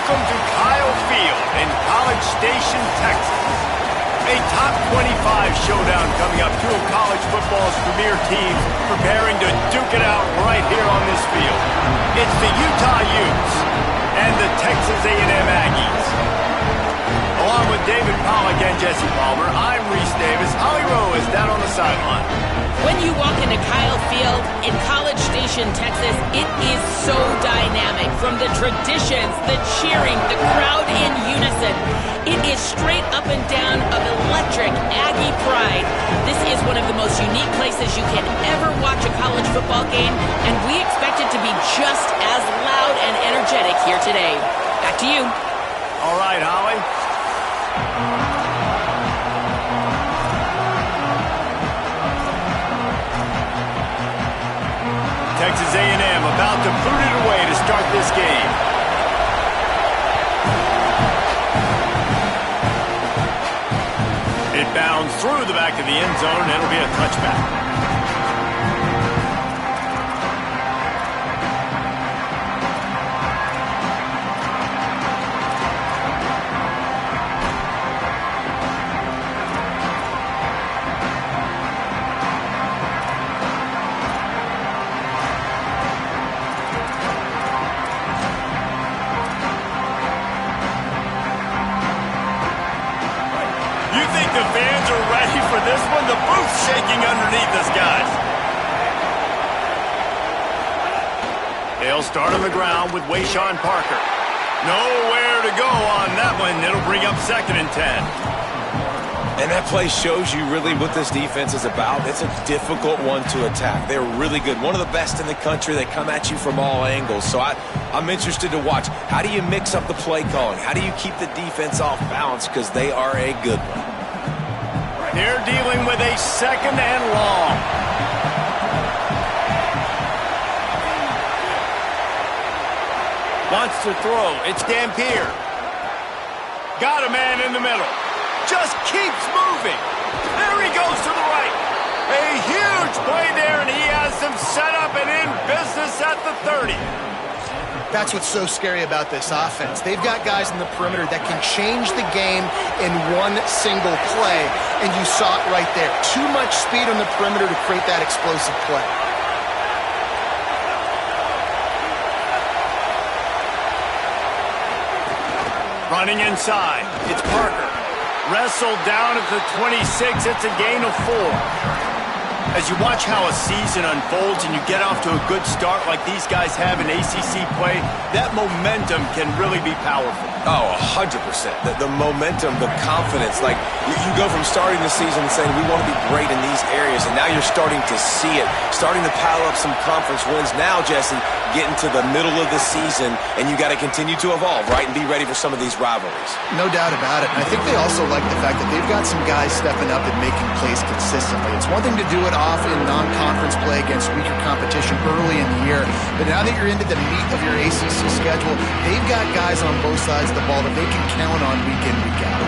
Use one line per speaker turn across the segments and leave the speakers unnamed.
Welcome to Kyle Field in College Station, Texas. A top 25 showdown coming up. Two of college football's premier teams preparing to duke it out right here on this field. It's the Utah Utes and the Texas A&M Aggies. Along with David Pollack and Jesse Palmer, I'm Reese Davis. Holly Rowe is down on the sideline.
When you walk into Kyle Field in College Station, Texas, it is so dynamic. From the traditions, the cheering, the crowd in unison. It is straight up and down of electric Aggie pride. This is one of the most unique places you can ever watch a college football game, and we expect it to be just as loud and energetic here today. Back to you.
All right, Holly. Texas A&M about to boot it away to start this game. It bounds through the back of the end zone, and it'll be a touchback. The fans are ready for this one. The booth's shaking underneath us, guys. They'll start on the ground with Wayshawn Parker. Nowhere to go on that one. It'll bring up 2nd and 10.
And that play shows you really what this defense is about. It's a difficult one to attack. They're really good. One of the best in the country. They come at you from all angles. So I'm interested to watch. How do you mix up the play calling? How do you keep the defense off balance? Because they are a good one.
They're dealing with a 2nd and long. Wants to throw. It's Dampier. Got a man in the middle. Just keeps moving. There he goes to the right. A huge play there, and he has them set up and in business at the 30.
That's what's so scary about this offense. They've got guys in the perimeter that can change the game in one single play, and you saw it right there. Too much speed on the perimeter to create that explosive play.
Running inside, it's Parker. Wrestled down at the 26, it's a gain of 4. As you watch how a season unfolds and you get off to a good start like these guys have in ACC play, that momentum can really be powerful.
Oh, 100%. The momentum, the confidence. Like, you go from starting the season saying we want to be great in these areas, and now you're starting to see it, starting to pile up some conference wins. Now, Jesse, getting to the middle of the season, and you got to continue to evolve, right, and be ready for some of these rivalries.
No doubt about it. And I think they also like the fact that they've got some guys stepping up and making plays consistently. It's one thing to do it off in non-conference play against weaker competition early in the year, but now that you're into the meat of your ACC schedule, they've got guys on both sides of the ball that they can count on week in, week out.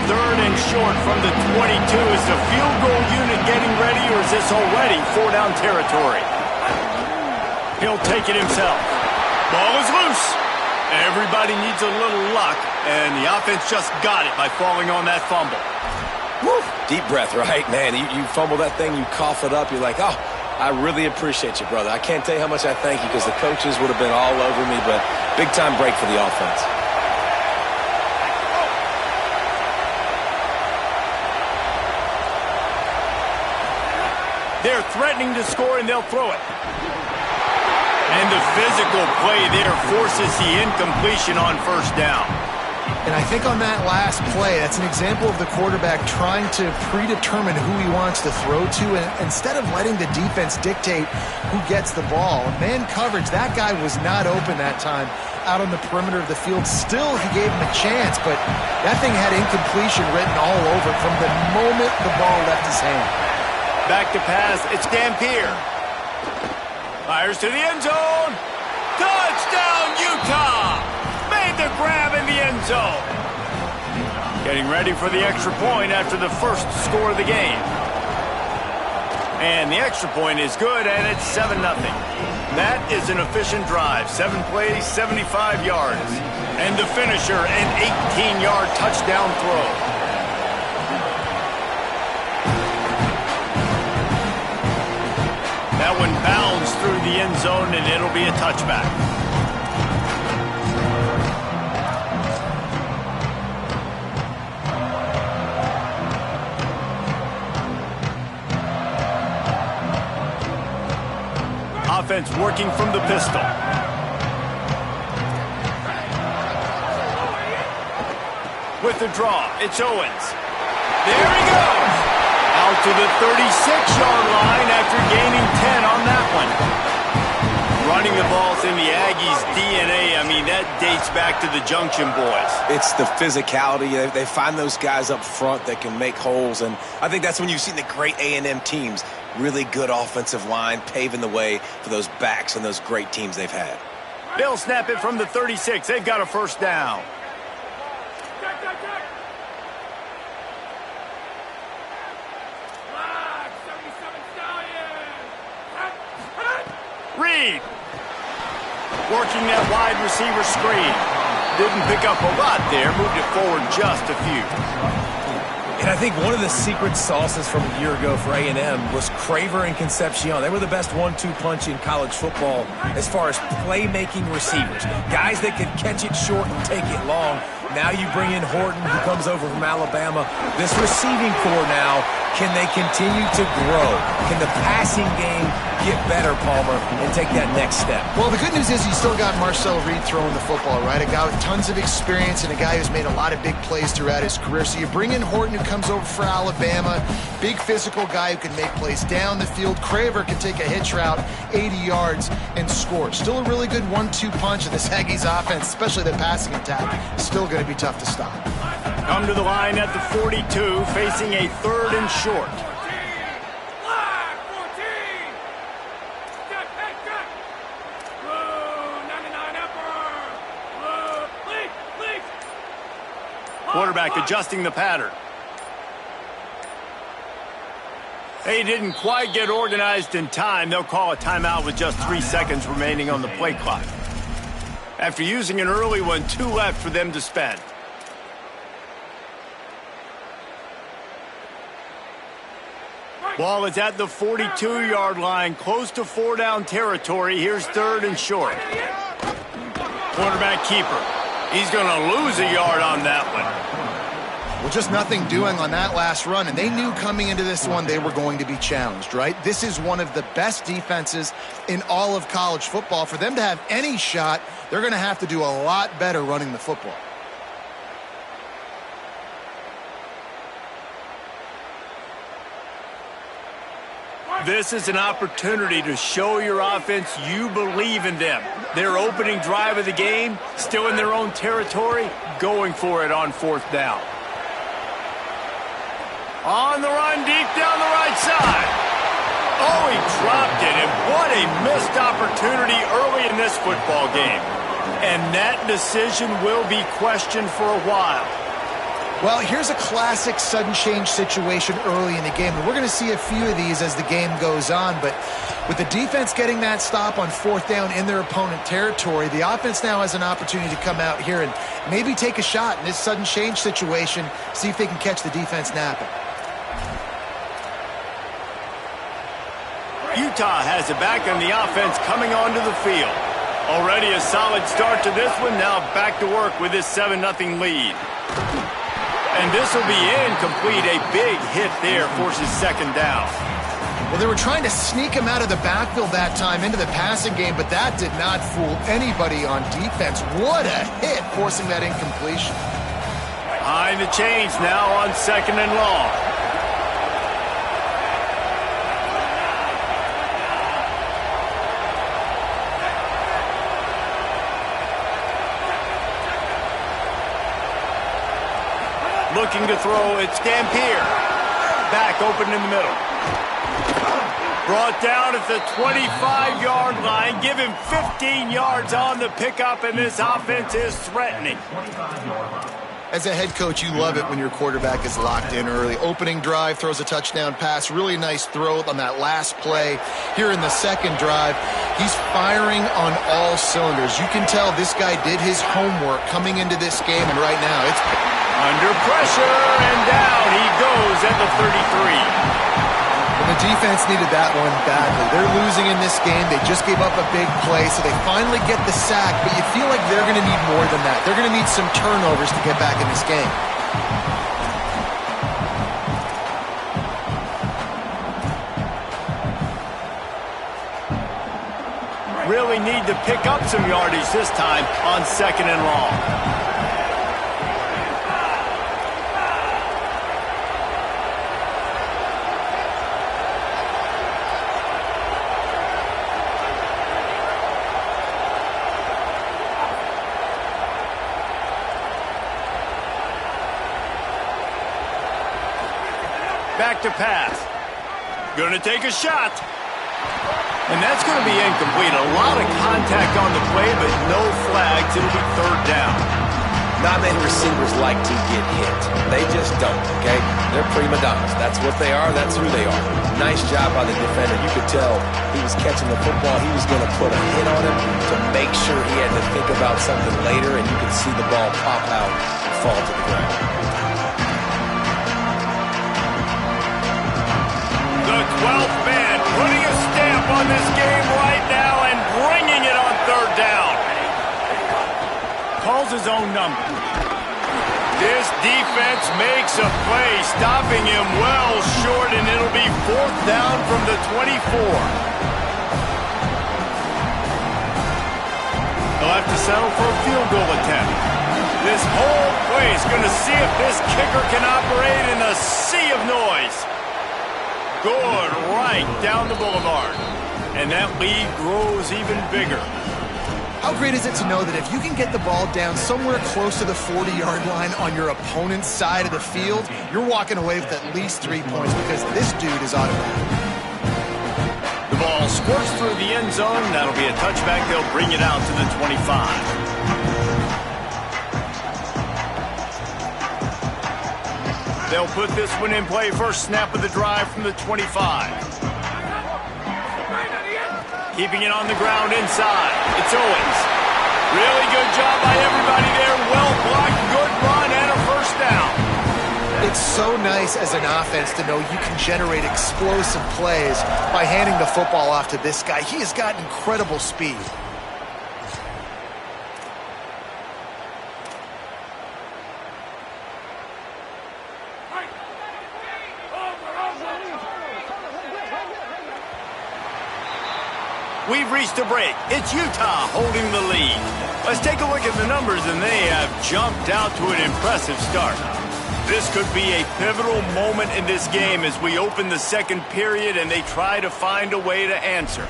3rd and short from the 22. Is the field goal unit getting ready, or is this already 4-down territory? He'll take it himself. Ball is loose. Everybody needs a little luck, and the offense just got it by falling on that fumble.
Woo. Deep breath, right? Man, you fumble that thing, you cough it up, you're like, oh, I really appreciate you, brother. I can't tell you how much I thank you, because the coaches would have been all over me, but big-time break for the offense.
They're threatening to score, and they'll throw it. And the physical play there forces the incompletion on 1st down.
And I think on that last play, that's an example of the quarterback trying to predetermine who he wants to throw to, and instead of letting the defense dictate who gets the ball. Man coverage, that guy was not open that time out on the perimeter of the field. Still, he gave him a chance, but that thing had incompletion written all over it from the moment the ball left his hand.
Back to pass, it's Dampier. Fires to the end zone. Touchdown, Utah! Made the grab in the end zone. Getting ready for the extra point after the first score of the game. And the extra point is good, and it's 7-0. That is an efficient drive. 7 plays, 75 yards. And the finisher, an 18-yard touchdown throw. That one bounds through the end zone, and it'll be a touchback. Offense working from the pistol. With the draw, it's Owens. There he goes! Out to the 36-yard line after gaining 10 on that one. Running the ball's in the Aggies' DNA. I mean, that dates back to the Junction Boys.
It's the physicality. They find those guys up front that can make holes, and I think that's when you've seen the great A&M teams. Really good offensive line, paving the way for those backs and those great teams they've had.
They'll snap it from the 36. They've got a first down. Reed working that wide receiver screen. Didn't pick up a lot there. Moved it forward just a few.
And I think one of the secret sauces from a year ago for A&M was Craver and Concepcion. They were the best 1-2 punch in college football as far as playmaking receivers. Guys that could catch it short and take it long. Now you bring in Horton, who comes over from Alabama. This receiving core now, can they continue to grow? Can the passing game get better, Palmer, and take that next step?
Well, the good news is you still got Marcel Reed throwing the football, right? A guy with tons of experience and a guy who's made a lot of big plays throughout his career. So you bring in Horton, who comes over for Alabama. Big physical guy who can make plays down the field. Craver can take a hitch route, 80 yards, and score. Still a really good 1-2 punch in this Aggies offense, especially the passing attack. Still going to be tough to stop.
Come to the line at the 42, facing a 3rd and short. Quarterback adjusting the pattern. They didn't quite get organized in time. They'll call a timeout with just 3 seconds remaining on the play clock. After using an early one, 2 left for them to spend. Ball is at the 42-yard line, close to 4-down territory. Here's 3rd and short. Quarterback keeper. He's going to lose a yard on that one.
Well, just nothing doing on that last run, and they knew coming into this one they were going to be challenged, right? This is one of the best defenses in all of college football. For them to have any shot, they're going to have to do a lot better running the football.
This is an opportunity to show your offense you believe in them. Their opening drive of the game, still in their own territory, going for it on 4th down. On the run, deep down the right side. Oh, he dropped it, and what a missed opportunity early in this football game. And that decision will be questioned for a while.
Well, here's a classic sudden change situation early in the game. And we're going to see a few of these as the game goes on. But with the defense getting that stop on 4th down in their opponent territory, the offense now has an opportunity to come out here and maybe take a shot in this sudden change situation, see if they can catch the defense napping.
Utah has it back on the offense coming onto the field. Already a solid start to this one. Now back to work with this 7-0 lead. And this will be incomplete. A big hit there forces 2nd down.
Well, they were trying to sneak him out of the backfield that time into the passing game, but that did not fool anybody on defense. What a hit, forcing that incompletion.
Behind the chains now on 2nd and long. Looking to throw, it's Dampier. Back open in the middle. Brought down at the 25-yard line. Give him 15 yards on the pickup, and this offense is threatening.
As a head coach, you love it when your quarterback is locked in early. Opening drive, throws a touchdown pass, really nice throw on that last play. Here in the second drive, he's firing on all cylinders. You can tell this guy did his homework coming into this game, and right now it's
under pressure, and down he goes at the 33.
And the defense needed that one badly. They're losing in this game. They just gave up a big play, so they finally get the sack, but you feel like they're going to need more than that. They're going to need some turnovers to get back in this game.
Really need to pick up some yardage this time on 2nd and long. Back to pass. Gonna take a shot. And that's going to be incomplete. A lot of contact on the play, but no flags. It'll be 3rd down.
Not many receivers like to get hit. They just don't, okay? They're prima donnas. That's what they are. That's who they are. Nice job by the defender. You could tell he was catching the football. He was going to put a hit on him to make sure he had to think about something later, and you could see the ball pop out and fall to the ground.
The 12th man putting a stamp on this game right now and bringing it on 3rd down. Calls his own number. This defense makes a play, stopping him well short, and it'll be 4th down from the 24. They'll have to settle for a field goal attempt. This whole play is going to see if this kicker can operate in a sea of noise. Good right down the boulevard. And that lead grows even bigger.
How great is it to know that if you can get the ball down somewhere close to the 40-yard line on your opponent's side of the field, you're walking away with at least 3 points because this dude is automatic.
The ball squirts through the end zone. That'll be a touchback. They'll bring it out to the 25. They'll put this one in play. First snap of the drive from the 25. Keeping it on the ground inside. It's Owens. Really good job by everybody there. Well blocked, good run, and a 1st down.
It's so nice as an offense to know you can generate explosive plays by handing the football off to this guy. He has got incredible speed.
We've reached a break. It's Utah holding the lead. Let's take a look at the numbers, and they have jumped out to an impressive start. This could be a pivotal moment in this game as we open the 2nd period and they try to find a way to answer.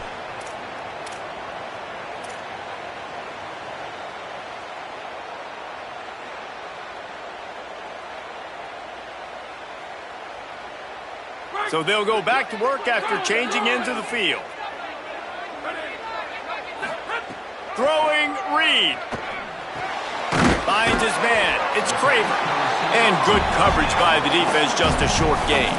So they'll go back to work after changing into the field. Throwing Reed. Finds his man. It's Kramer. And good coverage by the defense, just a short gain.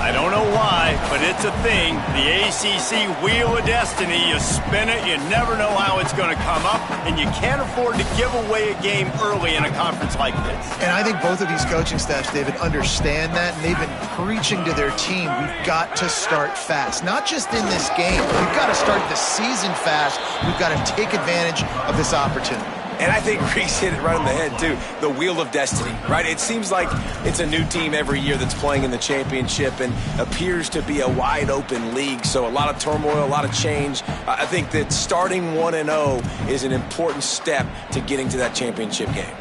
I don't know why, but it's a thing. The ACC Wheel of Destiny, you spin it, you never know how it's going to come up, and you can't afford to give away a game early in a conference like this.
And I think both of these coaching staffs, David, understand that, and they've been preaching to their team, we've got to start fast. Not just in this game, we've got to start the season fast. We've got to take advantage of this opportunity.
And I think Reese hit it right on the head, too. The Wheel of Destiny, right? It seems like it's a new team every year that's playing in the championship and appears to be a wide-open league. So a lot of turmoil, a lot of change. I think that starting 1-0 is an important step to getting to that championship game.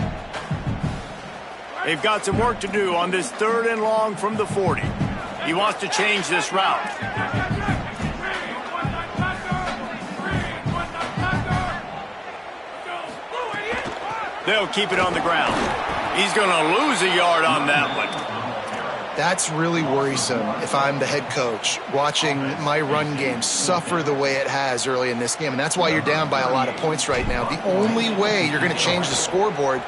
They've got some work to do on this 3rd and long from the 40. He wants to change this route. They'll keep it on the ground. He's going to lose a yard on that one.
That's really worrisome if I'm the head coach, watching my run game suffer the way it has early in this game. And that's why you're down by a lot of points right now. The only way you're going to change the scoreboard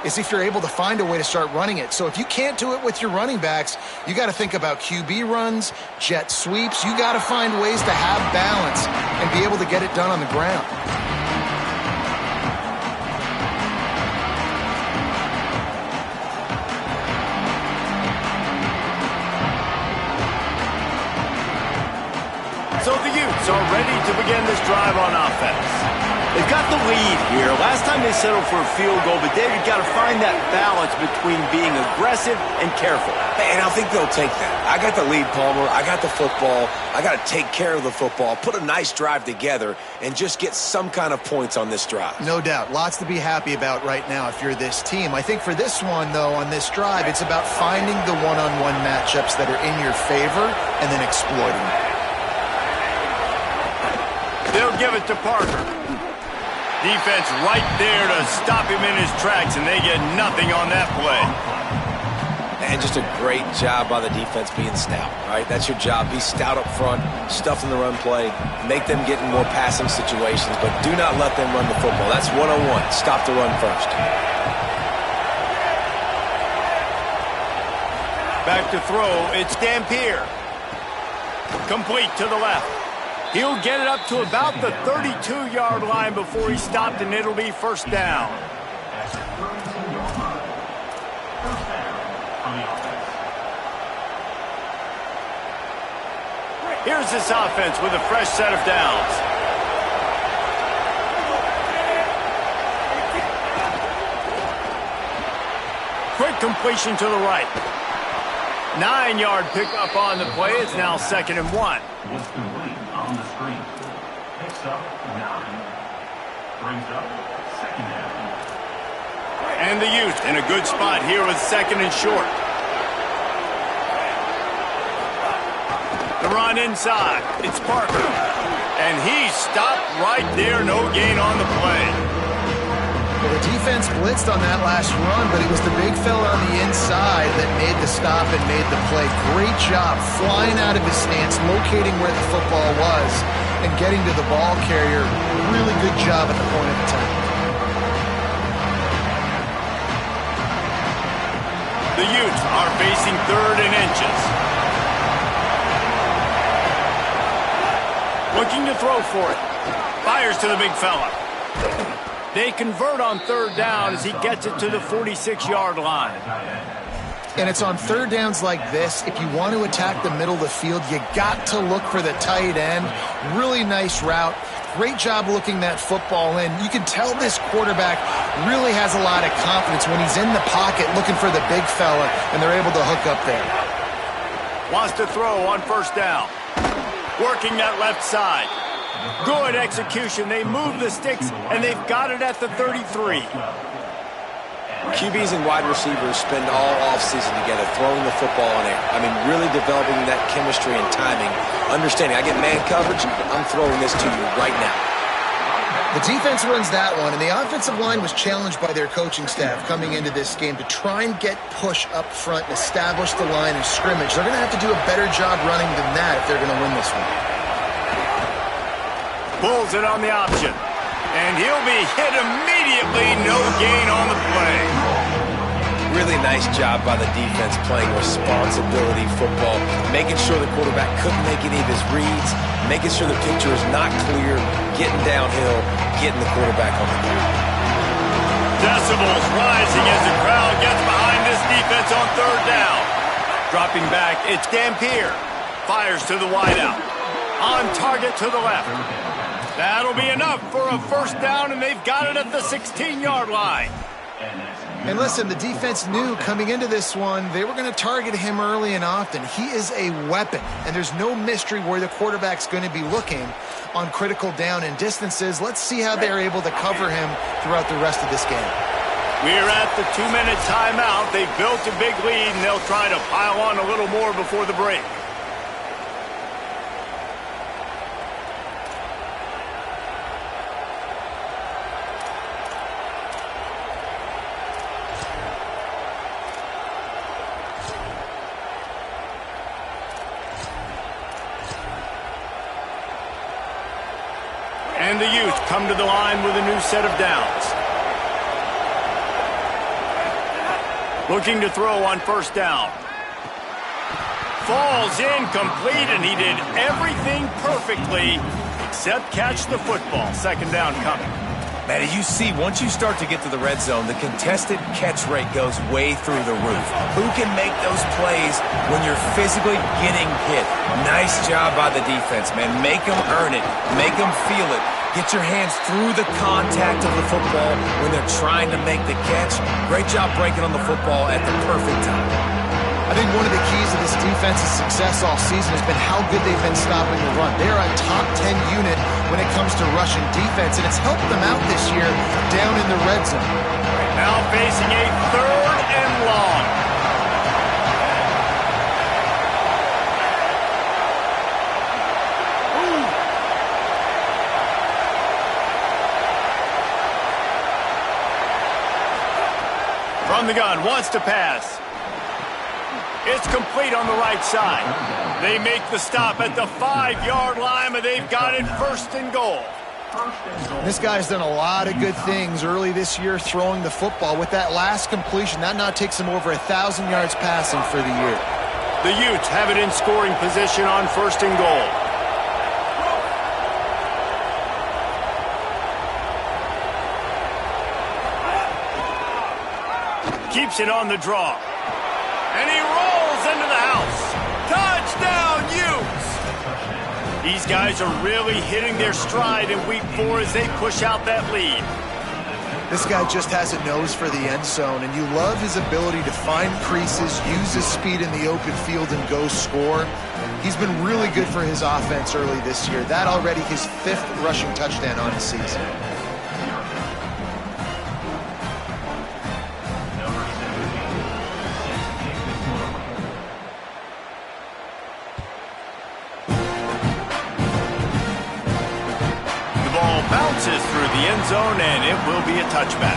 is if you're able to find a way to start running it. So if you can't do it with your running backs, you got to think about QB runs, jet sweeps. You got to find ways to have balance and be able to get it done on the ground.
So the Utes are ready to begin this drive on offense. They've got the lead here. Last time they settled for a field goal, but David got to find that balance between being aggressive and careful.
And I think they'll take that. I got the lead, Palmer. I got the football. I got to take care of the football, put a nice drive together, and just get some kind of points on this drive.
No doubt. Lots to be happy about right now if you're this team. I think for this one, though, on this drive, it's about finding the one-on-one matchups that are in your favor and then exploiting them.
They'll give it to Parker. Defense right there to stop him in his tracks, and they get nothing on that play.
And just a great job by the defense being stout, right? That's your job. Be stout up front, stuff in the run play, make them get in more passing situations, but do not let them run the football. That's one-on-one. Stop the run first.
Back to throw, it's Dampier. Complete to the left. He'll get it up to about the 32-yard line before he's stopped, and it'll be first down. Here's this offense with a fresh set of downs. Quick completion to the right. 9-yard pickup on the play. It's now 2nd and 1.
On the screen. Picks up 9. Brings up 2nd down.
And the Utes in a good spot here with 2nd and short. The run inside. It's Parker. And he stopped right there. No gain on the play.
Well, the defense blitzed on that last run, but it was the big fella on the inside that made the stop and made the play. Great job flying out of his stance, locating where the football was, and getting to the ball carrier. Really good job at the point of attack.
The Utes are facing 3rd and inches. Looking to throw for it. Fires to the big fella. They convert on 3rd down as he gets it to the 46-yard line.
And it's on 3rd downs like this. If you want to attack the middle of the field, you got to look for the tight end. Really nice route. Great job looking that football in. You can tell this quarterback really has a lot of confidence when he's in the pocket looking for the big fella, and they're able to hook up there.
Wants to throw on 1st down. Working that left side. Good execution. They move the sticks, and they've got it at the 33.
QBs and wide receivers spend all offseason together throwing the football in air. I mean, really developing that chemistry and timing. Understanding, I get man coverage, I'm throwing this to you right now.
The defense runs that one, and the offensive line was challenged by their coaching staff coming into this game to try and get push up front and establish the line of scrimmage. They're going to have to do a better job running than that if they're going to win this one.
Pulls it on the option. And he'll be hit immediately. No gain on the play.
Really nice job by the defense playing responsibility football, making sure the quarterback couldn't make any of his reads, making sure the picture is not clear, getting downhill, getting the quarterback on the ground.
Decibels rising as the crowd gets behind this defense on 3rd down. Dropping back, it's Dampier. Fires to the wideout. On target to the left. That'll be enough for a 1st down, and they've got it at the 16-yard line.
And listen, the defense knew coming into this one, they were going to target him early and often. He is a weapon, and there's no mystery where the quarterback's going to be looking on critical down and distances. Let's see how they're able to cover him throughout the rest of this game.
We're at the 2-minute timeout. They've built a big lead, and they'll try to pile on a little more before the break. And the Utes come to the line with a new set of downs. Looking to throw on first down. Falls incomplete, and he did everything perfectly except catch the football. Second down coming.
Man, you see, once you start to get to the red zone, the contested catch rate goes way through the roof. Who can make those plays when you're physically getting hit? Nice job by the defense, man. Make them earn it. Make them feel it. Get your hands through the contact of the football when they're trying to make the catch. Great job breaking on the football at the perfect time.
I think one of the keys of this defense's success all season has been how good they've been stopping the run. They're a top 10 unit when it comes to rushing defense, and it's helped them out this year down in the red zone.
Now facing a 3rd and long. From the gun, wants to pass. It's complete on the right side. They make the stop at the 5-yard line, but they've got it 1st and goal.
This guy's done a lot of good things early this year throwing the football. With that last completion, that now takes him over 1,000 yards passing for the year.
The Utes have it in scoring position on 1st and goal. Keeps it on the draw. And he rolls into the house. Touchdown, Utes! These guys are really hitting their stride in week 4 as they push out that lead.
This guy just has a nose for the end zone, and you love his ability to find creases, use his speed in the open field, and go score. He's been really good for his offense early this year. That already his 5th rushing touchdown on the season.
Bounces through the end zone, and it will be a touchback.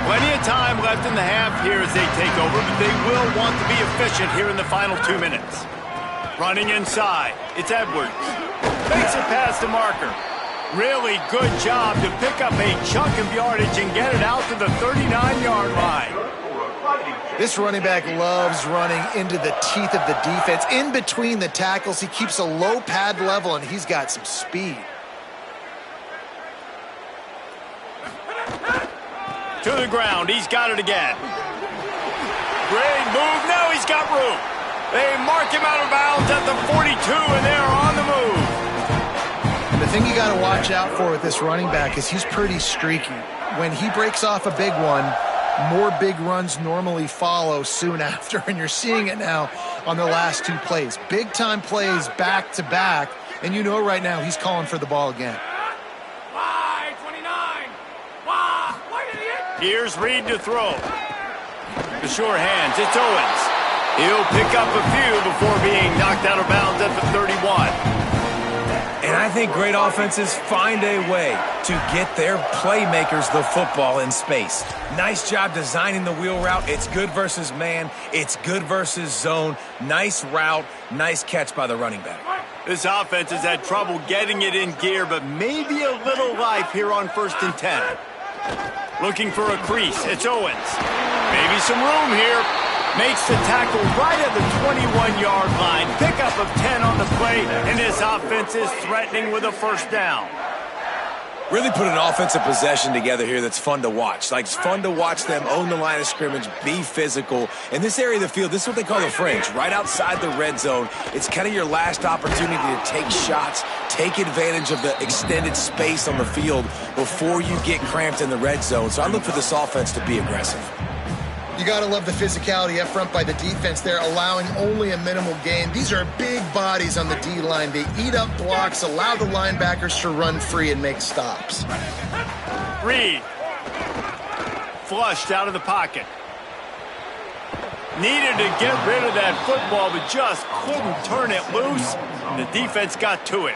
Plenty of time left in the half here as they take over, but they will want to be efficient here in the final 2 minutes. Running inside, it's Edwards. Makes it past the marker. Really good job to pick up a chunk of yardage and get it out to the 39-yard line.
This running back loves running into the teeth of the defense. In between the tackles, he keeps a low pad level, and he's got some speed.
To the ground, he's got it again. Great move, now he's got room. They mark him out of bounds at the 42, and they're on the move.
The thing you got to watch out for with this running back is he's pretty streaky. When he breaks off a big one, more big runs normally follow soon after, and you're seeing it now on the last 2 plays. Big-time plays back-to-back, and you know right now he's calling for the ball again.
Here's Reed to throw. The sure hands, it's Owens. He'll pick up a few before being knocked out of bounds at the 31.
And I think great offenses find a way to get their playmakers the football in space. Nice job designing the wheel route. It's good versus man. It's good versus zone. Nice route. Nice catch by the running back.
This offense has had trouble getting it in gear, but maybe a little life here on 1st and 10. Looking for a crease. It's Owens. Maybe some room here. Makes the tackle right at the 21-yard line. Pickup of 10 on the play, and this offense is threatening with a 1st down.
Really put an offensive possession together here that's fun to watch. Like, it's fun to watch them own the line of scrimmage, be physical. In this area of the field, this is what they call the fringe, right outside the red zone. It's kind of your last opportunity to take shots, take advantage of the extended space on the field before you get cramped in the red zone. So I look for this offense to be aggressive.
You got to love the physicality up front by the defense there, allowing only a minimal gain. These are big bodies on the D-line. They eat up blocks, allow the linebackers to run free and make stops.
Reed. Flushed out of the pocket. Needed to get rid of that football, but just couldn't turn it loose. And the defense got to it.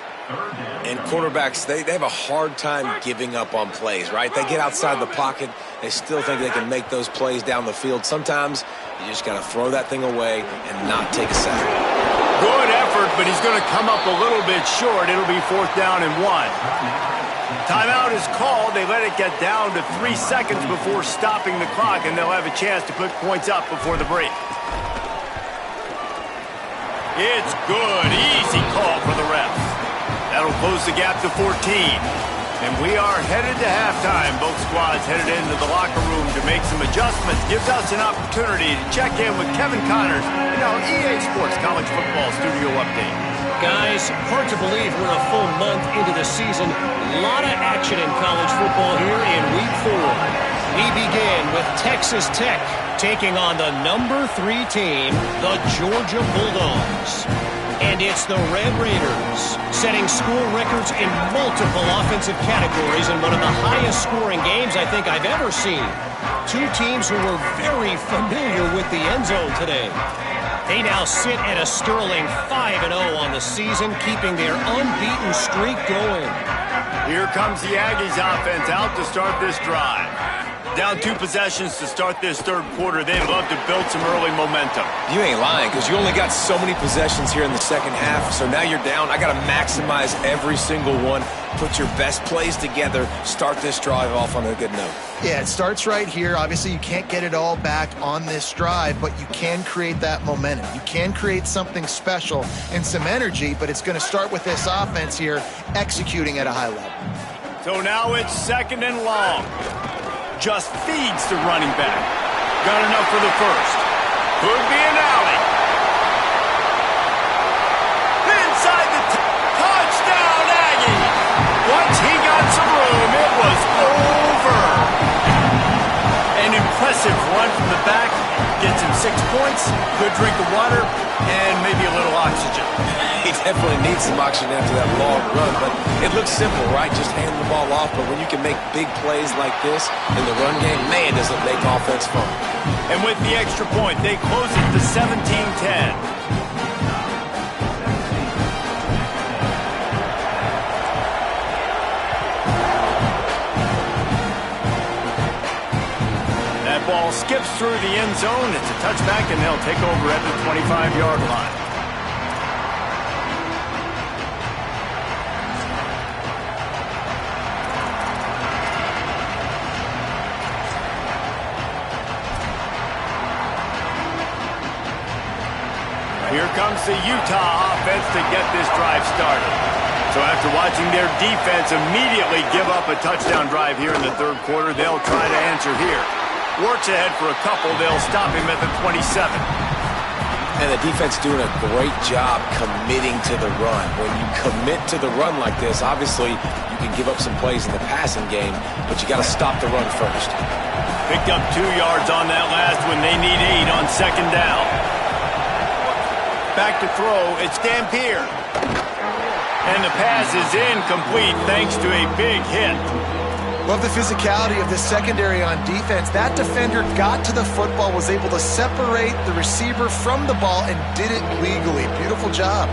And quarterbacks, they have a hard time giving up on plays, right? They get outside the pocket. They still think they can make those plays down the field. Sometimes you just got to throw that thing away and not take a sack.
Good effort, but he's going to come up a little bit short. It'll be 4th down and 1. Timeout is called. They let it get down to 3 seconds before stopping the clock, and they'll have a chance to put points up before the break. It's good. Easy call for the refs. That'll close the gap to 14. And we are headed to halftime. Both squads headed into the locker room to make some adjustments. Gives us an opportunity to check in with Kevin Connors in our EA Sports College Football Studio Update.
Guys, hard to believe we're a full month into the season. A lot of action in college football here in Week 4. We begin with Texas Tech taking on the number 3 team, the Georgia Bulldogs. And it's the Red Raiders, setting school records in multiple offensive categories in one of the highest scoring games I think I've ever seen. 2 teams who were very familiar with the end zone today. They now sit at a sterling 5-0 on the season, keeping their unbeaten streak going.
Here comes the Aggies offense out to start this drive. Down 2 possessions to start this 3rd quarter. They'd love to build some early momentum.
You ain't lying, because you only got so many possessions here in the 2nd half, so now you're down. I got to maximize every single one, put your best plays together, start this drive off on a good note.
Yeah, it starts right here. Obviously, you can't get it all back on this drive, but you can create that momentum. You can create something special and some energy, but it's going to start with this offense here executing at a high level.
So now it's 2nd and long. Just feeds the running back. Got enough for the first. Could be an alley. Inside the touchdown, Aggie. Once he got some room, it was over. An impressive run from the back. Gets him 6 points, good drink of water, and maybe a little oxygen.
He definitely needs some oxygen after that long run, but it looks simple, right? Just hand the ball off, but when you can make big plays like this in the run game, man, does it make offense fun.
And with the extra point, they close it to 17-10. That ball skips through the end zone. It's a touchback, and they'll take over at the 25-yard line. Here comes the Utah offense to get this drive started. So after watching their defense immediately give up a touchdown drive here in the 3rd quarter, they'll try to answer here. Works ahead for a couple. They'll stop him at the 27.
And the defense doing a great job committing to the run. When you commit to the run like this, obviously you can give up some plays in the passing game, but you got to stop the run first.
Picked up 2 yards on that last one. They need 8 on 2nd down. Back to throw, it's Dampier. And the pass is incomplete thanks to a big hit.
Love the physicality of the secondary on defense. That defender got to the football, was able to separate the receiver from the ball, and did it legally. Beautiful job.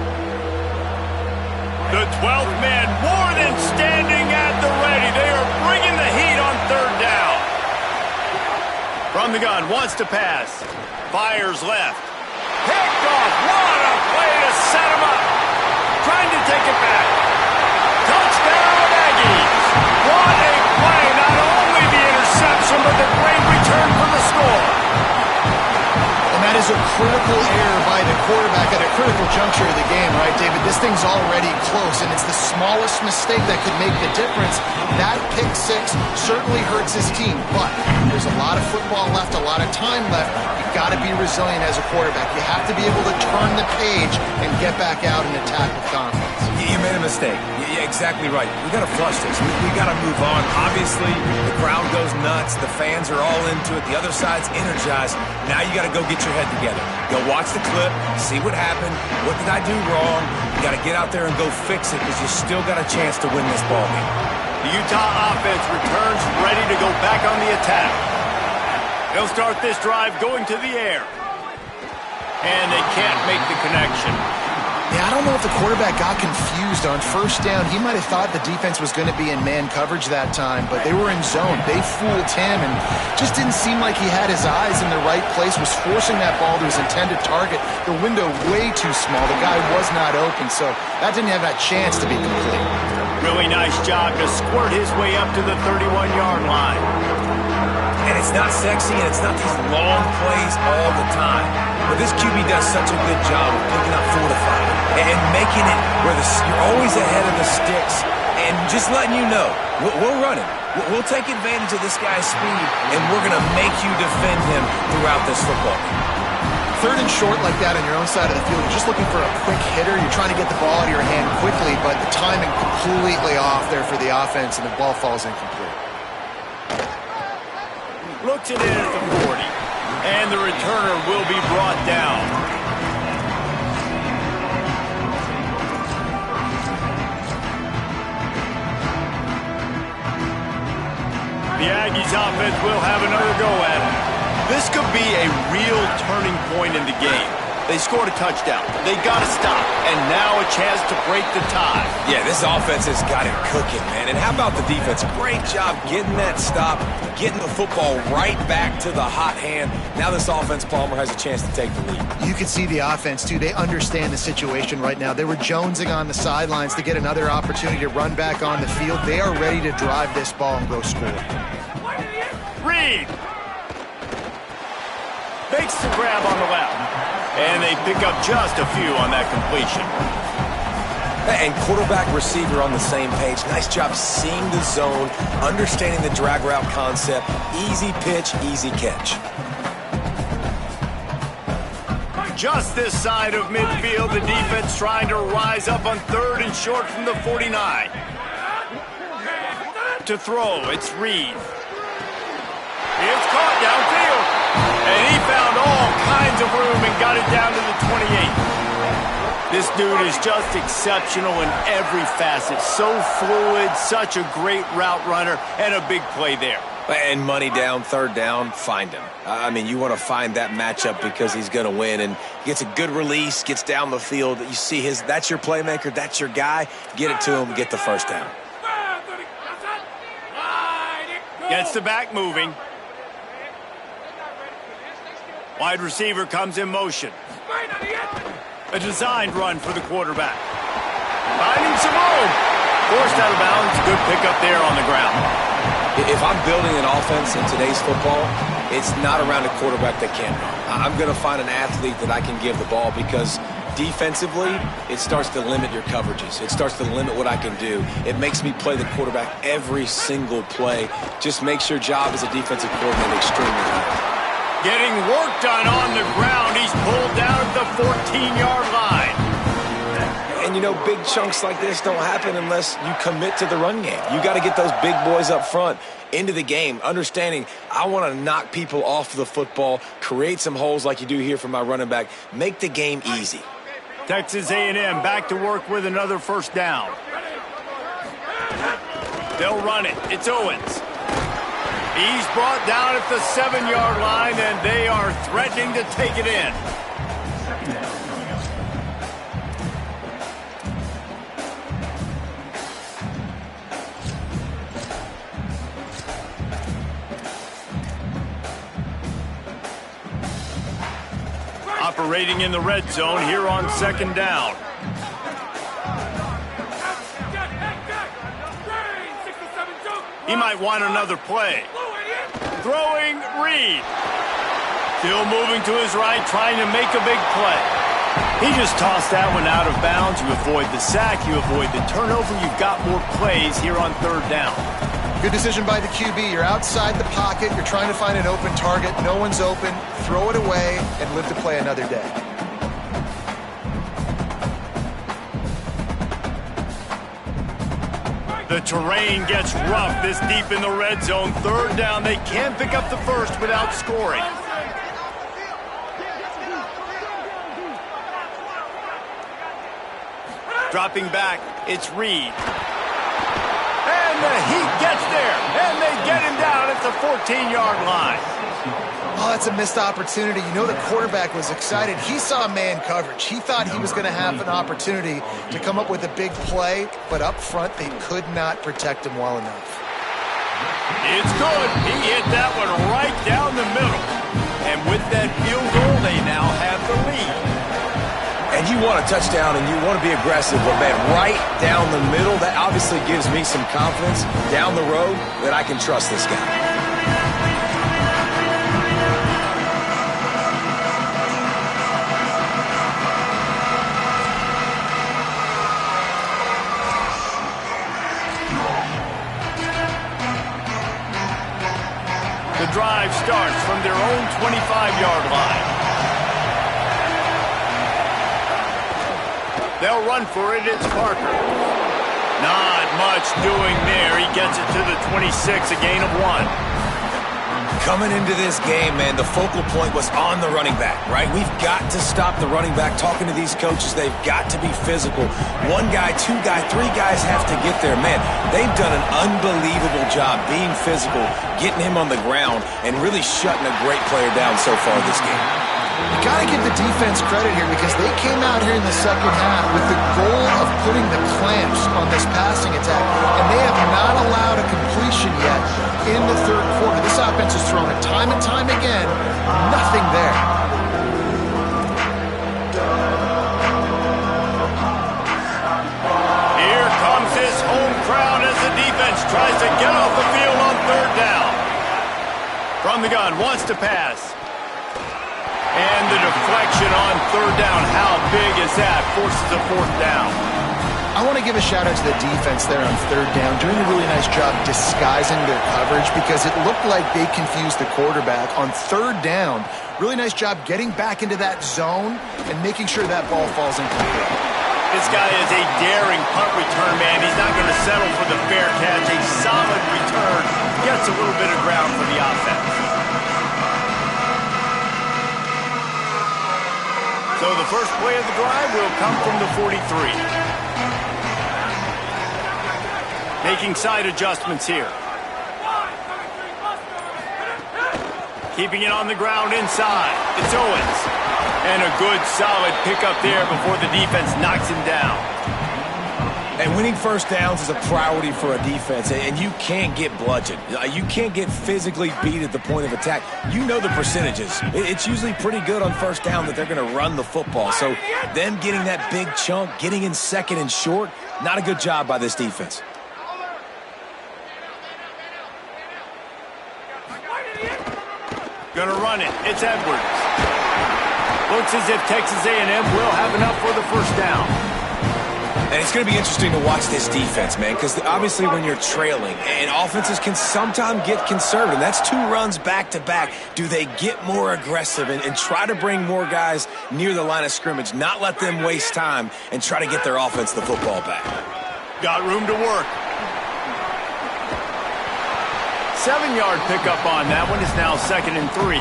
The 12th man more than standing at the ready. They are bringing the heat on 3rd down. From the gun, wants to pass. Fires left. Picked off. What a play to set him up. Trying to take it back. Touchdown, Aggies. What a play. Not only the interception, but the great return for the score.
And that is a critical error by the quarterback at a critical juncture of the game, right, David? This thing's already close, and it's the smallest mistake that could make the difference. That pick 6 certainly hurts his team, but there's a lot of football left, a lot of time left. You've got to be resilient as a quarterback. You have to be able to turn the page and get back out and attack with confidence.
You made a mistake. Yeah, exactly right. We got to flush this. We got to move on. Obviously, the crowd goes nuts. The fans are all into it. The other side's energized. Now you got to go get your head together. Go watch the clip, see what happened. What did I do wrong? You got to get out there and go fix it, because you still got a chance to win this ball game.
The Utah offense returns ready to go back on the attack. They'll start this drive going to the air. And they can't make the connection.
Yeah, I don't know if the quarterback got confused on first down. He might have thought the defense was going to be in man coverage that time, but they were in zone. They fooled him and just didn't seem like he had his eyes in the right place, was forcing that ball to his intended target. The window way too small. The guy was not open, so that didn't have that chance to be complete.
Really nice job to squirt his way up to the 31-yard line.
And it's not sexy, and it's not these long plays all the time. But this QB does such a good job of picking up 4 to 5 and making it where you're always ahead of the sticks and just letting you know, we'll run it. We'll take advantage of this guy's speed, and we're going to make you defend him throughout this football game.
Third and short like that on your own side of the field, you're just looking for a quick hitter. You're trying to get the ball out of your hand quickly, but the timing completely off there for the offense, and the ball falls incomplete.
Looks it in at the 40, and the returner will be brought down. The Aggies offense will have another go at it. This could be a real turning point in the game. They scored a touchdown. They got to stop. And now a chance to break the tie.
Yeah, this offense has got it cooking, man. And how about the defense? Great job getting that stop, getting the football right back to the hot hand. Now this offense, Palmer, has a chance to take the lead.
You can see the offense, too. They understand the situation right now. They were jonesing on the sidelines to get another opportunity to run back on the field. They are ready to drive this ball and go score.
Reed makes the grab on the left. And they pick up just a few on that completion.
And quarterback, receiver on the same page. Nice job seeing the zone, understanding the drag route concept. Easy pitch, easy catch.
Just this side of midfield, the defense trying to rise up on third and short from the 49. To throw, it's Reed. It's caught downfield. And he found all kinds of room and got it down to the 28. This dude is just exceptional in every facet. So fluid, such a great route runner, and a big play there.
And money down, third down, find him. I mean, you want to find that matchup because he's going to win. And he gets a good release, gets down the field. You see that's your playmaker, that's your guy. Get it to him, get the first down.
Gets the back moving. Wide receiver comes in motion. A designed run for the quarterback. Finding some room. Forced out of bounds. Good pickup there on the ground.
If I'm building an offense in today's football, it's not around a quarterback that can't run. I'm going to find an athlete that I can give the ball because defensively, it starts to limit your coverages. It starts to limit what I can do. It makes me play the quarterback every single play. Just makes your job as a defensive coordinator extremely hard.
Getting work done on the ground. He's pulled down at the 14-yard line.
And, you know, big chunks like this don't happen unless you commit to the run game. You got to get those big boys up front into the game, understanding I want to knock people off the football, create some holes like you do here for my running back, make the game easy.
Texas A&M back to work with another first down. They'll run it. It's Owens. He's brought down at the 7-yard line, and they are threatening to take it in. Operating in the red zone here on second down. He might want another play. Throwing Reed. Still moving to his right, trying to make a big play. He just tossed that one out of bounds. You avoid the sack, you avoid the turnover. You've got more plays here on third down.
Good decision by the QB. You're outside the pocket. You're trying to find an open target. No one's open. Throw it away and live to play another day.
The terrain gets rough this deep in the red zone. Third down, they can't pick up the first without scoring. Dropping back, it's Reed. And the heat gets there, and they get him down at the 14-yard line.
Oh, Oh, that's a missed opportunity. You know the quarterback was excited. He saw man coverage. He thought he was going to have an opportunity to come up with a big play, but up front they could not protect him well enough.
It's good. He hit that one right down the middle. And with that field goal, they now have the lead.
And you want a touchdown and you want to be aggressive, but man, right down the middle, that obviously gives me some confidence down the road that I can trust this guy.
The drive starts from their own 25-yard line. They'll run for it. It's Parker. Not much doing there. He gets it to the 26, a gain of 1.
Coming into this game, man, the focal point was on the running back, right? We've got to stop the running back. Talking to these coaches, they've got to be physical. One guy, two guy, three guys have to get there. Man, they've done an unbelievable job being physical, getting him on the ground, and really shutting a great player down so far this game.
You got to give the defense credit here because they came out here in the second half with the goal of putting the clamps on this passing attack, and they have not allowed a completion yet in the third quarter. This offense has thrown it time and time again. Nothing there.
Here comes his home crowd as the defense tries to get off the field on third down. From the gun, wants to pass. And the deflection on third down. How big is that? Forces a fourth down.
I want to give a shout-out to the defense there on third down, doing a really nice job disguising their coverage because it looked like they confused the quarterback on third down. Really nice job getting back into that zone and making sure that ball falls incomplete.
This guy is a daring punt return man. He's not going to settle for the fair catch. A solid return. Gets a little bit of ground for the offense. So the first play of the drive will come from the 43. Making side adjustments here. Keeping it on the ground inside. It's Owens. And a good solid pickup there before the defense knocks him down.
And winning first downs is a priority for a defense, and you can't get bludgeoned. You can't get physically beat at the point of attack. You know the percentages. It's usually pretty good on first down that they're going to run the football. So them getting that big chunk, getting in second and short, not a good job by this defense.
Gonna run it. It's Edwards. Looks as if Texas A&M will have enough for the first down.
And it's going to be interesting to watch this defense, man, because obviously when you're trailing, and offenses can sometimes get conservative. That's 2 runs back-to-back. Do they get more aggressive and try to bring more guys near the line of scrimmage, not let them waste time, and try to get their offense the football back?
Got room to work. 7-yard pickup on that one. Is now 2nd and 3.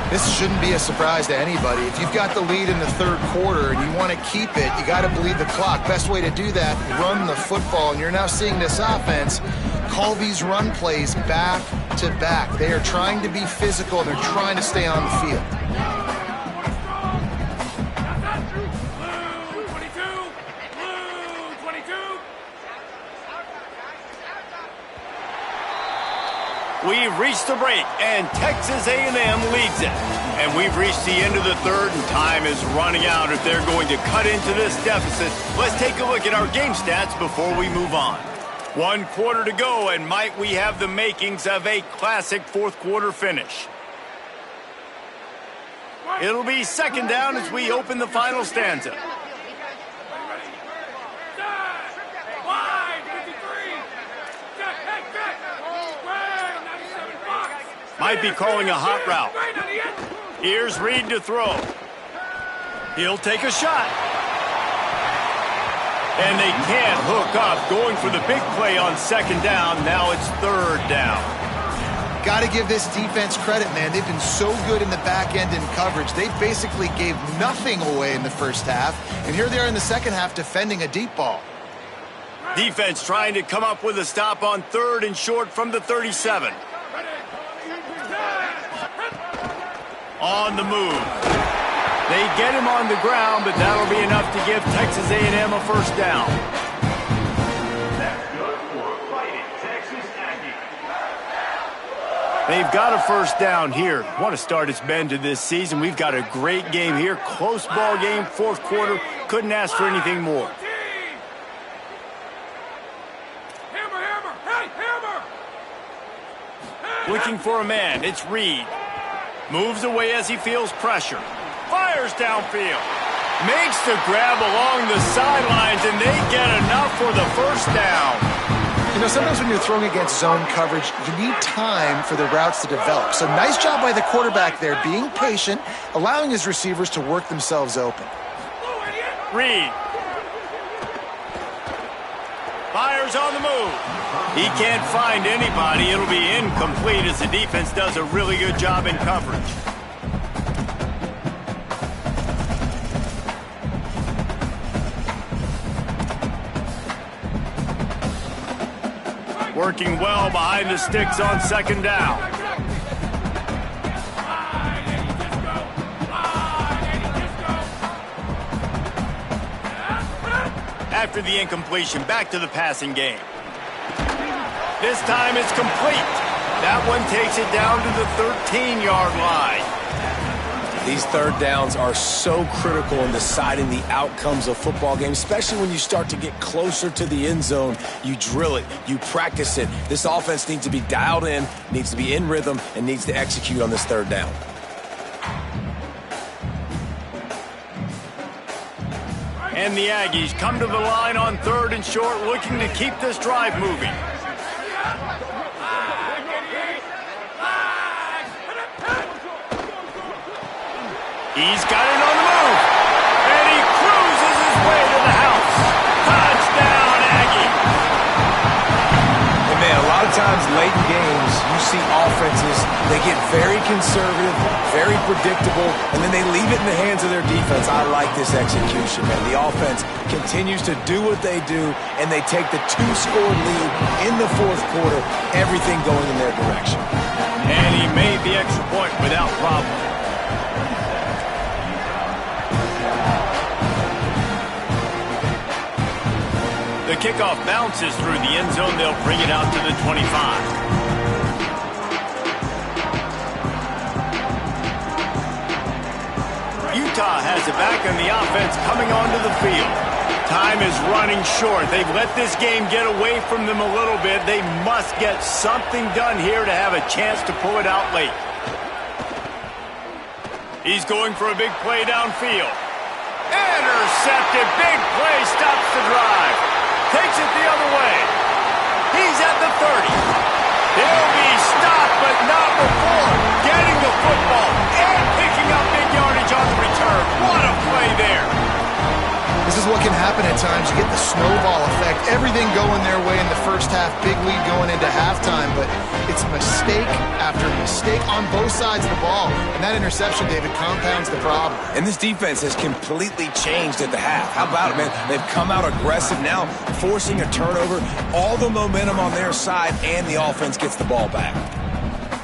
This shouldn't be a surprise to anybody. If you've got the lead in the third quarter and you want to keep it, you got to bleed the clock. Best way to do that, run the football. And you're now seeing this offense call these run plays back to back. They are trying to be physical, and they're trying to stay on the field.
We've reached the break, and Texas A&M leads it. And we've reached the end of the third, and time is running out if they're going to cut into this deficit. Let's take a look at our game stats before we move on. 1 quarter to go, and might we have the makings of a classic fourth quarter finish. It'll be 2nd down as we open the final stanza. Might be calling a hot route. Here's Reed to throw. He'll take a shot. And they can't hook up. Going for the big play on 2nd down. Now it's 3rd down.
Got to give this defense credit, man. They've been so good in the back end in coverage. They basically gave nothing away in the first half. And here they are in the second half defending a deep ball.
Defense trying to come up with a stop on 3rd and short from the 37. On the move. They get him on the ground, but that'll be enough to give Texas A&M a first down.
That's good for a fighting Texas Aggie.
They've got a first down here. What a start it's been to this season. We've got a great game here. Close ball game, fourth quarter. Couldn't ask for anything more. Looking for a man. It's Reed. Moves away as he feels pressure. Fires downfield. Makes the grab along the sidelines, and they get enough for the first down.
You know, sometimes when you're throwing against zone coverage, you need time for the routes to develop. So nice job by the quarterback there, being patient, allowing his receivers to work themselves open.
Reed. Fires on the move. He can't find anybody. It'll be incomplete as the defense does a really good job in coverage. Working well behind the sticks on second down. After the incompletion, back to the passing game. This time it's complete. That one takes it down to the 13-yard line.
These third downs are so critical in deciding the outcomes of football games, especially when you start to get closer to the end zone. You drill it, you practice it. This offense needs to be dialed in, needs to be in rhythm, and needs to execute on this third down.
And the Aggies come to the line on third and short, looking to keep this drive moving. He's got it on the move, and he cruises his way to the house. Touchdown, Aggie.
And man, a lot of times late in games, you see offenses, they get very conservative, very predictable, and then they leave it in the hands of their defense. I like this execution, man. The offense continues to do what they do, and they take the two-score lead in the fourth quarter, everything going in their direction.
And he made the extra point without problem. The kickoff bounces through the end zone. They'll bring it out to the 25. Utah has it back on the offense coming onto the field. Time is running short. They've let this game get away from them a little bit. They must get something done here to have a chance to pull it out late. He's going for a big play downfield. Intercepted. Big play stops the drive. Takes it the other way. He's at the 30. He'll be stopped, but not before getting the football and picking up big yardage on the return. What a play there.
This is what can happen at times. You get the snowball effect. Everything going their way in the first half. Big lead going into halftime, but it's mistake after mistake on both sides of the ball. And that interception, David, compounds the problem.
And this defense has completely changed at the half. How about it, man? They've come out aggressive now, forcing a turnover. All the momentum on their side, and the offense gets the ball back.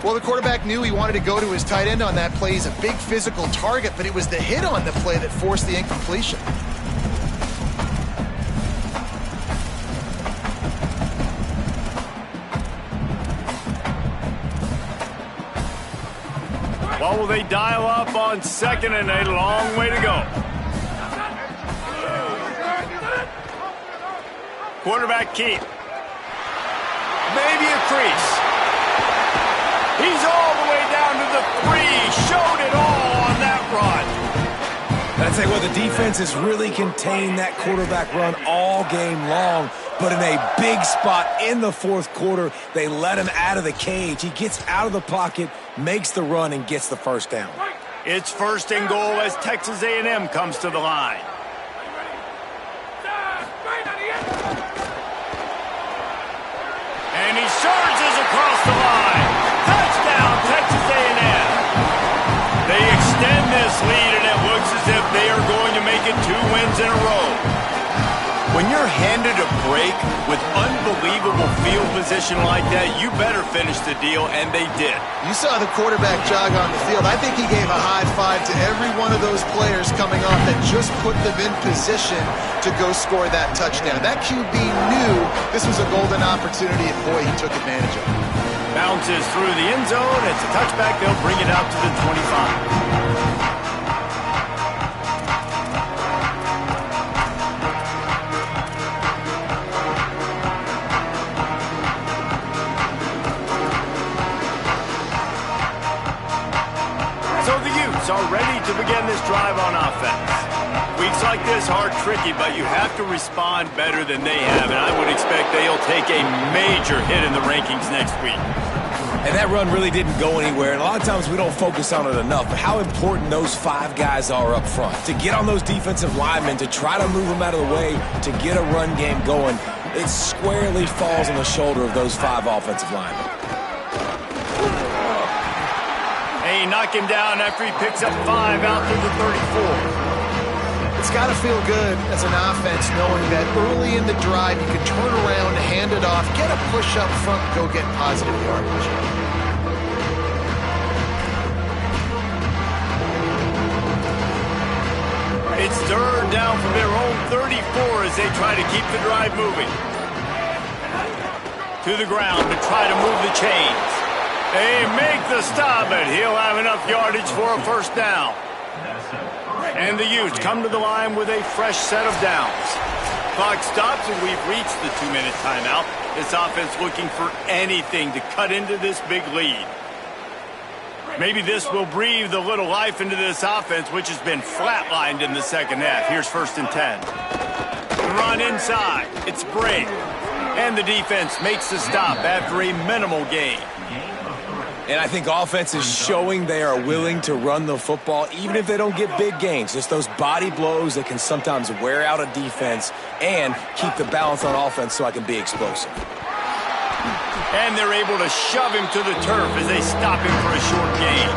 Well, the quarterback knew he wanted to go to his tight end on that play. He's a big physical target, but it was the hit on the play that forced the incompletion.
Well, will they dial up on second and a long way to go? Quarterback keep. Maybe a crease. He's all the way down to the 3. Showed it all on that run.
And I tell you what, the defense has really contained that quarterback run all game long. But in a big spot in the fourth quarter, they let him out of the cage. He gets out of the pocket, makes the run, and gets the first down.
It's first and goal as Texas A&M comes to the line. And he surges across the line. Touchdown, Texas A&M. They extend this lead, and it looks as if they are going to make it 2 wins in a row. When you're handed a break with unbelievable field position like that, you better finish the deal, and they did.
You saw the quarterback jog on the field. I think he gave a high five to every one of those players coming off that just put them in position to go score that touchdown. That QB knew this was a golden opportunity, and boy, he took advantage of it.
Bounces through the end zone. It's a touchback. They'll bring it out to the 25. Are ready to begin this drive on offense. Weeks like this are tricky, but you have to respond better than they have, and I would expect they'll take a major hit in the rankings next week.
And that run really didn't go anywhere, and a lot of times we don't focus on it enough, but how important those 5 guys are up front. To get on those defensive linemen, to try to move them out of the way, to get a run game going, it squarely falls on the shoulder of those 5 offensive linemen.
They knock him down after he picks up 5 out to the 34.
It's got to feel good as an offense knowing that early in the drive you can turn around, hand it off, get a push up front, go get positive yardage.
It's third down from their own 34 as they try to keep the drive moving. To the ground to try to move the chains. They make the stop, but he'll have enough yardage for a first down. And the Utes come to the line with a fresh set of downs. Clock stops, and we've reached the 2-minute timeout. This offense looking for anything to cut into this big lead. Maybe this will breathe a little life into this offense, which has been flatlined in the second half. Here's 1st and 10. Run inside. It's Brave. And the defense makes the stop after a minimal gain.
And I think offense is showing they are willing to run the football, even if they don't get big gains. Just those body blows that can sometimes wear out a defense and keep the balance on offense so I can be explosive.
And they're able to shove him to the turf as they stop him for a short gain.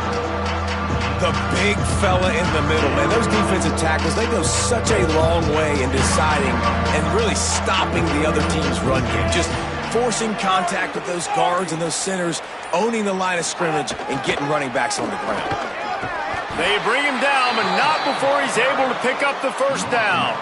The big fella in the middle, man. Those defensive tackles, they go such a long way in deciding and really stopping the other team's run game. Just forcing contact with those guards and those centers, owning the line of scrimmage, and getting running backs on the ground.
They bring him down, but not before he's able to pick up the first down.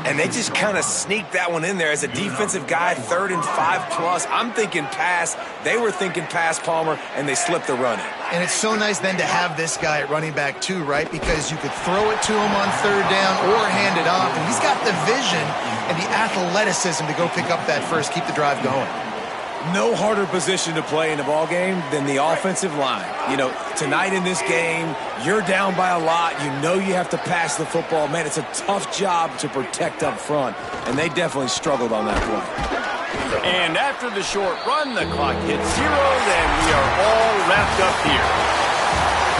And they just kind of sneaked that one in there as a defensive guy, 3rd and 5+. I'm thinking pass. They were thinking pass, Palmer, and they slipped the run in.
And it's so nice then to have this guy at running back too, right? Because you could throw it to him on 3rd down or hand it off. And he's got the vision and the athleticism to go pick up that first, keep the drive going.
No harder position to play in a ball game than the offensive line. You know, tonight in this game, you're down by a lot. You know you have to pass the football. Man, it's a tough job to protect up front, and they definitely struggled on that play.
And after the short run, the clock hits 0, and we are all wrapped up here.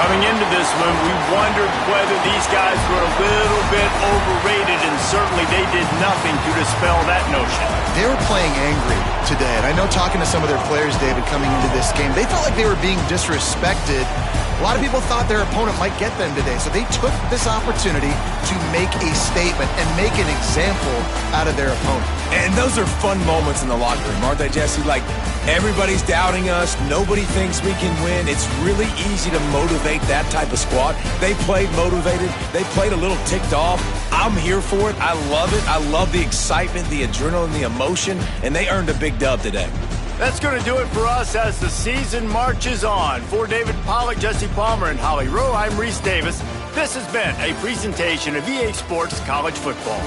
Coming into this one, we wondered whether these guys were a little bit overrated, and certainly they did nothing to dispel that notion.
They were playing angry today, and I know talking to some of their players, David, coming into this game, they felt like they were being disrespected. A lot of people thought their opponent might get them today, so they took this opportunity to make a statement and make an example out of their opponent.
And those are fun moments in the locker room, aren't they, Jesse? Like, everybody's doubting us. Nobody thinks we can win. It's really easy to motivate that type of squad. They played motivated. They played a little ticked off. I'm here for it. I love it. I love the excitement, the adrenaline, the emotion, and they earned a big dub today.
That's going to do it for us as the season marches on. For David Pollack, Jesse Palmer, and Holly Rowe, I'm Reese Davis. This has been a presentation of EA Sports College Football.